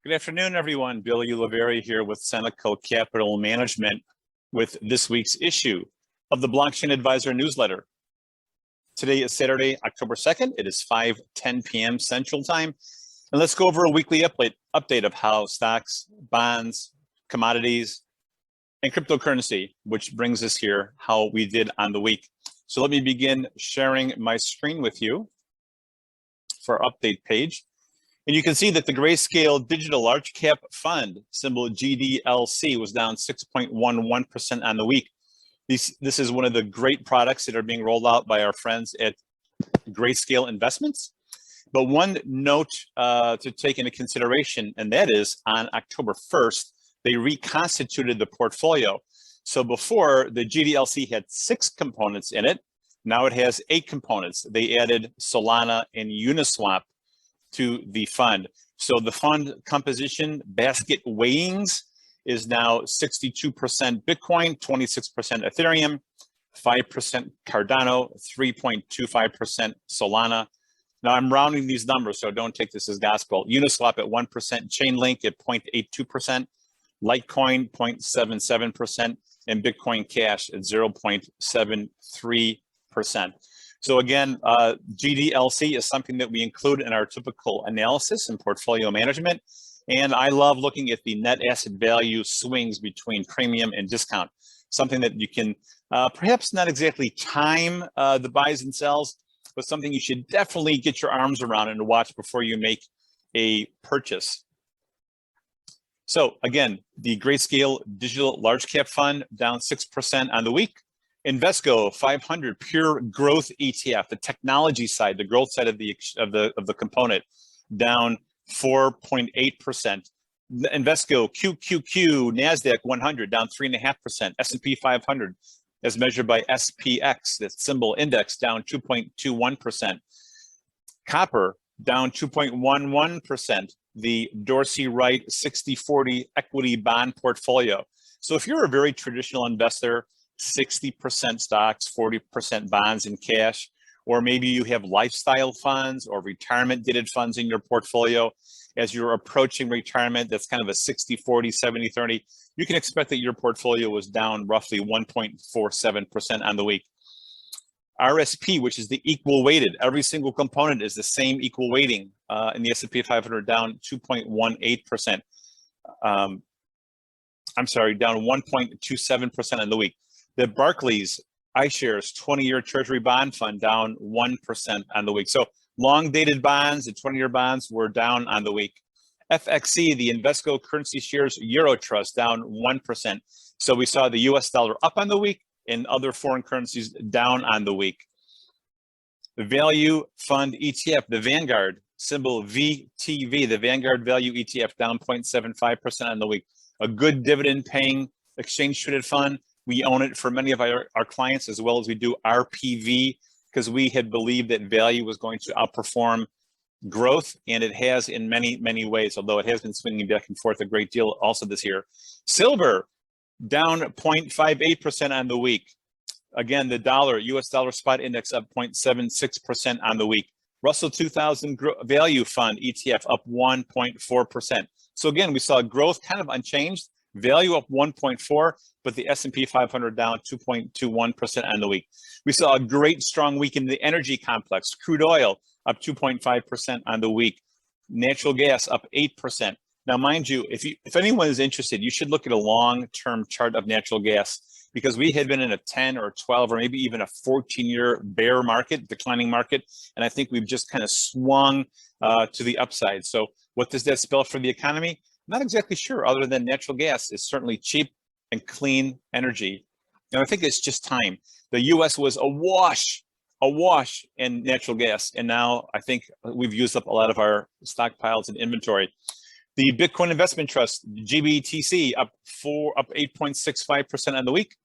Good afternoon, everyone. Billy Laveri here with Seneca Capital Management with this week's issue of the Blockchain Advisor newsletter. Today is Saturday, October 2nd. It is 5:10 p.m. Central Time. And let's go over a weekly update of how stocks, bonds, commodities, and cryptocurrency, which brings us here, how we did on the week. So let me begin sharing my screen with you for our update page. And you can see that the Grayscale Digital Large Cap Fund, symbol GDLC, was down 6.11% on the week. This is one of the great products that are being rolled out by our friends at Grayscale Investments. But one note to take into consideration, and that is on October 1st, they reconstituted the portfolio. So before, the GDLC had 6 components in it. Now it has 8 components. They added Solana and Uniswap to the fund. So the fund composition basket weighings is now 62% Bitcoin, 26% Ethereum, 5% Cardano, 3.25% Solana. Now I'm rounding these numbers, so don't take this as gospel. Uniswap at 1%, Chainlink at 0.82%, Litecoin 0.77%, and Bitcoin Cash at 0.73%. So again, GDLC is something that we include in our typical analysis and portfolio management. And I love looking at the net asset value swings between premium and discount, something that you can perhaps not exactly time the buys and sells, but something you should definitely get your arms around and watch before you make a purchase. So again, the Grayscale Digital Large Cap Fund down 6% on the week. Invesco 500 Pure Growth ETF, the technology side, the growth side of the component, down 4.8%. Invesco QQQ Nasdaq 100 down 3.5%. S&P 500 as measured by SPX, that symbol index, down 2.21%. Copper down 2.11%. The Dorsey Wright 60/40 equity bond portfolio. So if you're a very traditional investor, 60% stocks, 40% bonds and cash, or maybe you have lifestyle funds or retirement dated funds in your portfolio. As you're approaching retirement, that's kind of a 60/40, 70/30. You can expect that your portfolio was down roughly 1.47% on the week. RSP, which is the equal weighted, every single component is the same equal weighting in the S&P 500, down 2.18%. I'm sorry, down 1.27% on the week. The Barclays iShares 20-year Treasury bond fund down 1% on the week. So long dated bonds and 20-year bonds were down on the week. FXC, the Invesco Currency Shares Euro Trust, down 1%. So we saw the US dollar up on the week and other foreign currencies down on the week. The Value Fund ETF, the Vanguard, symbol VTV, the Vanguard Value ETF, down 0.75% on the week. A good dividend paying exchange traded fund. We own it for many of our clients, as well as we do RPV, because we had believed that value was going to outperform growth, and it has in many, many ways, although it has been swinging back and forth a great deal also this year. Silver, down 0.58% on the week. Again, the US dollar spot index up 0.76% on the week. Russell 2000 Value Fund ETF up 1.4%. So again, we saw growth kind of unchanged. Value up 1.4, but the S&P 500 down 2.21% on the week. We saw a great strong week in the energy complex. Crude oil up 2.5% on the week. Natural gas up 8%. Now, mind you, if anyone is interested, you should look at a long-term chart of natural gas, because we had been in a 10 or 12 or maybe even a 14-year bear market, declining market, and I think we've just kind of swung to the upside. So what does that spell for the economy? Not exactly sure, other than natural gas is certainly cheap and clean energy. And I think it's just time. The US was awash in natural gas. And now I think we've used up a lot of our stockpiles and inventory. The Bitcoin Investment Trust, GBTC, up 8.65% on the week.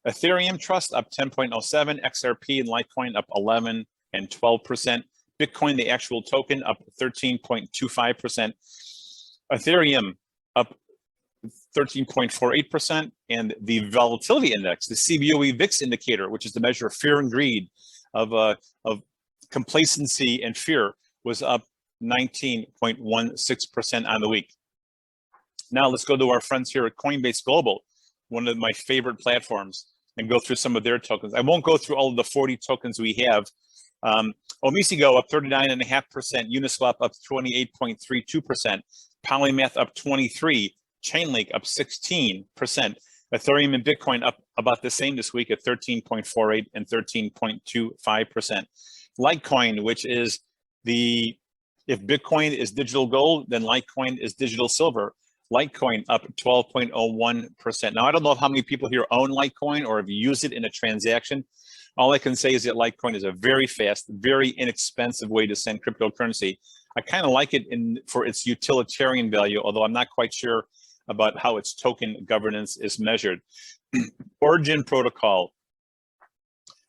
Ethereum Trust up 10.07%. XRP and Litecoin up 11 and 12%. Bitcoin, the actual token, up 13.25%. Ethereum up 13.48%, and the volatility index, the CBOE VIX indicator, which is the measure of fear and greed, of complacency and fear, was up 19.16% on the week. Now let's go to our friends here at Coinbase Global, one of my favorite platforms, and go through some of their tokens. I won't go through all of the 40 tokens we have. Omisigo up 39.5%, Uniswap up 28.32%, Polymath up 23%, Chainlink up 16%, Ethereum and Bitcoin up about the same this week at 13.48 and 13.25%. Litecoin, which is if Bitcoin is digital gold, then Litecoin is digital silver. Litecoin up 12.01%. Now, I don't know how many people here own Litecoin or have used it in a transaction. All I can say is that Litecoin is a very fast, very inexpensive way to send cryptocurrency. I kind of like it for its utilitarian value, although I'm not quite sure about how its token governance is measured. Origin Protocol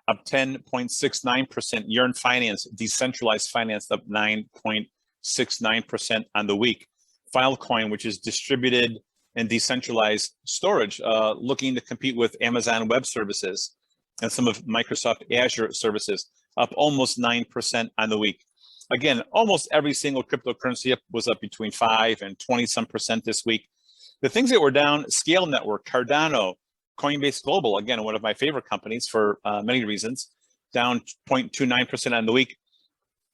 up 10.69%. Yearn Finance, decentralized finance, up 9.69% on the week. Filecoin, which is distributed and decentralized storage, looking to compete with Amazon Web Services and some of Microsoft Azure services, up almost 9% on the week. Again, almost every single cryptocurrency was up between 5 and 20% this week. The things that were down, Scale Network, Cardano, Coinbase Global, again, one of my favorite companies for many reasons, down 0.29% on the week.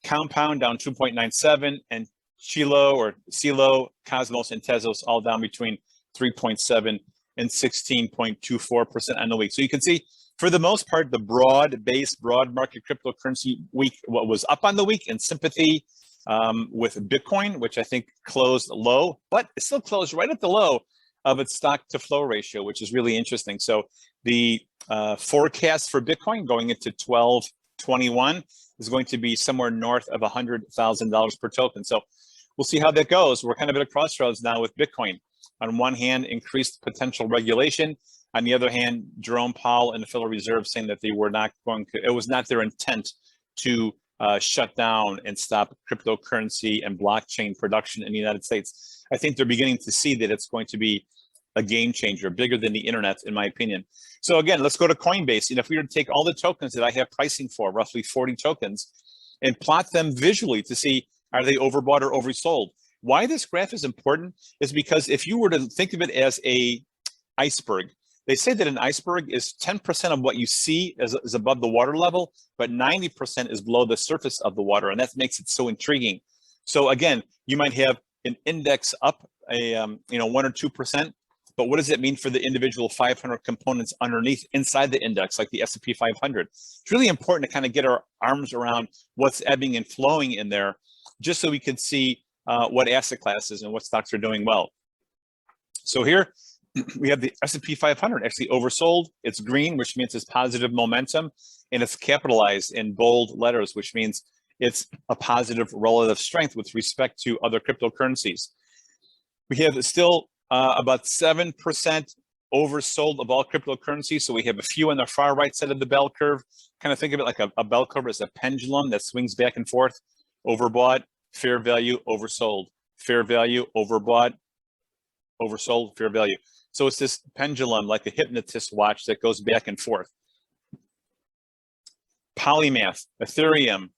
Compound down 2.97%, and CeLo, Cosmos, and Tezos all down between 3.7 and 16.24% on the week. So you can see, for the most part, the broad-based, broad market cryptocurrency week, what was up on the week in sympathy with Bitcoin, which I think closed low, but it still closed right at the low of its stock to flow ratio, which is really interesting. So the forecast for Bitcoin going into 12/21 is going to be somewhere north of $100,000 per token. So we'll see how that goes. We're kind of at a crossroads now with Bitcoin. On one hand, increased potential regulation. On the other hand, Jerome Powell and the Federal Reserve saying that they were not going to, it was not their intent to shut down and stop cryptocurrency and blockchain production in the United States. I think they're beginning to see that it's going to be a game changer, bigger than the internet, in my opinion. So again, let's go to Coinbase. If we were to take all the tokens that I have pricing for, roughly 40 tokens, and plot them visually to see, are they overbought or oversold? Why this graph is important is because if you were to think of it as a iceberg, they say that an iceberg is 10% of what you see is above the water level, but 90% is below the surface of the water, and that makes it so intriguing. So again, you might have an index up 1 or 2%, but what does it mean for the individual 500 components underneath inside the index, like the S&P 500? It's really important to kind of get our arms around what's ebbing and flowing in there, just so we can see what asset classes and what stocks are doing well. So here we have the S&P 500 actually oversold. It's green, which means it's positive momentum, and it's capitalized in bold letters, which means it's a positive relative strength with respect to other cryptocurrencies. We have still about 7% oversold of all cryptocurrencies. So we have a few on the far right side of the bell curve. Kind of think of it like a bell curve as a pendulum that swings back and forth. Overbought, fair value, oversold. Fair value, overbought, oversold, fair value. So it's this pendulum, like a hypnotist watch, that goes back and forth. Polymath, Ethereum,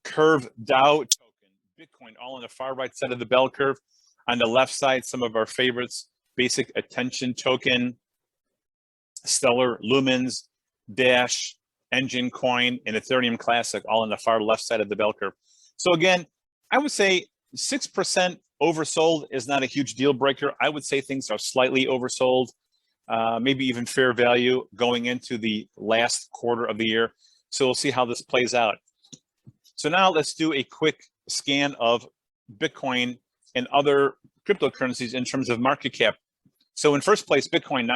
Curve DAO token, Bitcoin, all on the far right side of the bell curve. On the left side, some of our favorites: Basic Attention Token, Stellar, Lumens, Dash, Engine Coin, and Ethereum Classic, all on the far left side of the bell curve. So again, I would say 6% oversold is not a huge deal breaker. I would say things are slightly oversold, maybe even fair value going into the last quarter of the year. So we'll see how this plays out. So now let's do a quick scan of Bitcoin and other cryptocurrencies in terms of market cap. So in first place, Bitcoin,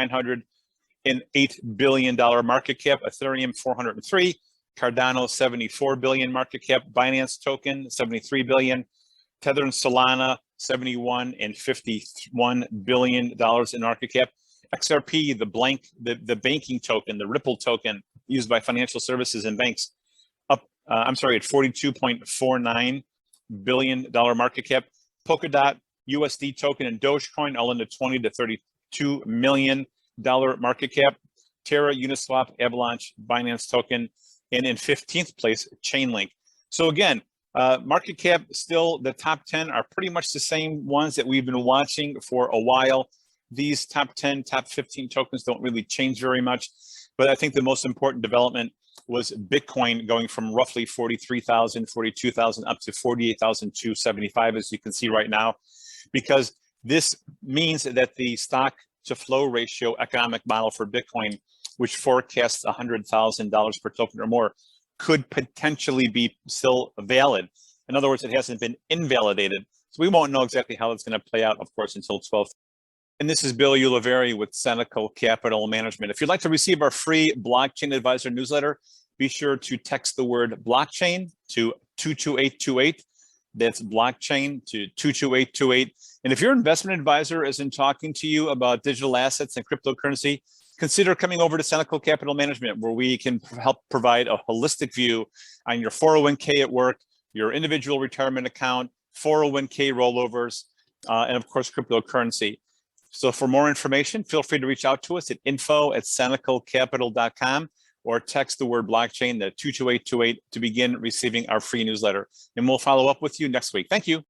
$908 billion market cap, Ethereum, 403, Cardano, 74 billion market cap, Binance token, 73 billion, Tether and Solana, 71 and $51 billion in market cap. XRP, the banking token, the Ripple token used by financial services and banks, up, at $42.49 billion market cap. Polkadot, USD token, and Dogecoin all in the $20 to $32 million market cap. Terra, Uniswap, Avalanche, Binance token, and in 15th place, Chainlink. So again, Market cap, still the top 10 are pretty much the same ones that we've been watching for a while. These top 10, top 15 tokens don't really change very much. But I think the most important development was Bitcoin going from roughly 43,000, 42,000 up to 48,275, as you can see right now, because this means that the stock to flow ratio economic model for Bitcoin, which forecasts $100,000 per token or more, could potentially be still valid. In other words, it hasn't been invalidated. So we won't know exactly how it's going to play out, of course, until 12. And this is Bill Ulivari with Senecal Capital Management. If you'd like to receive our free Blockchain Advisor newsletter, be sure to text the word blockchain to 22828. That's blockchain to 22828. And if your investment advisor isn't talking to you about digital assets and cryptocurrency, consider coming over to Senecal Capital Management, where we can help provide a holistic view on your 401k at work, your individual retirement account, 401k rollovers, and of course, cryptocurrency. So for more information, feel free to reach out to us at info@senecalcapital.com or text the word blockchain to 22828 to begin receiving our free newsletter. And we'll follow up with you next week. Thank you.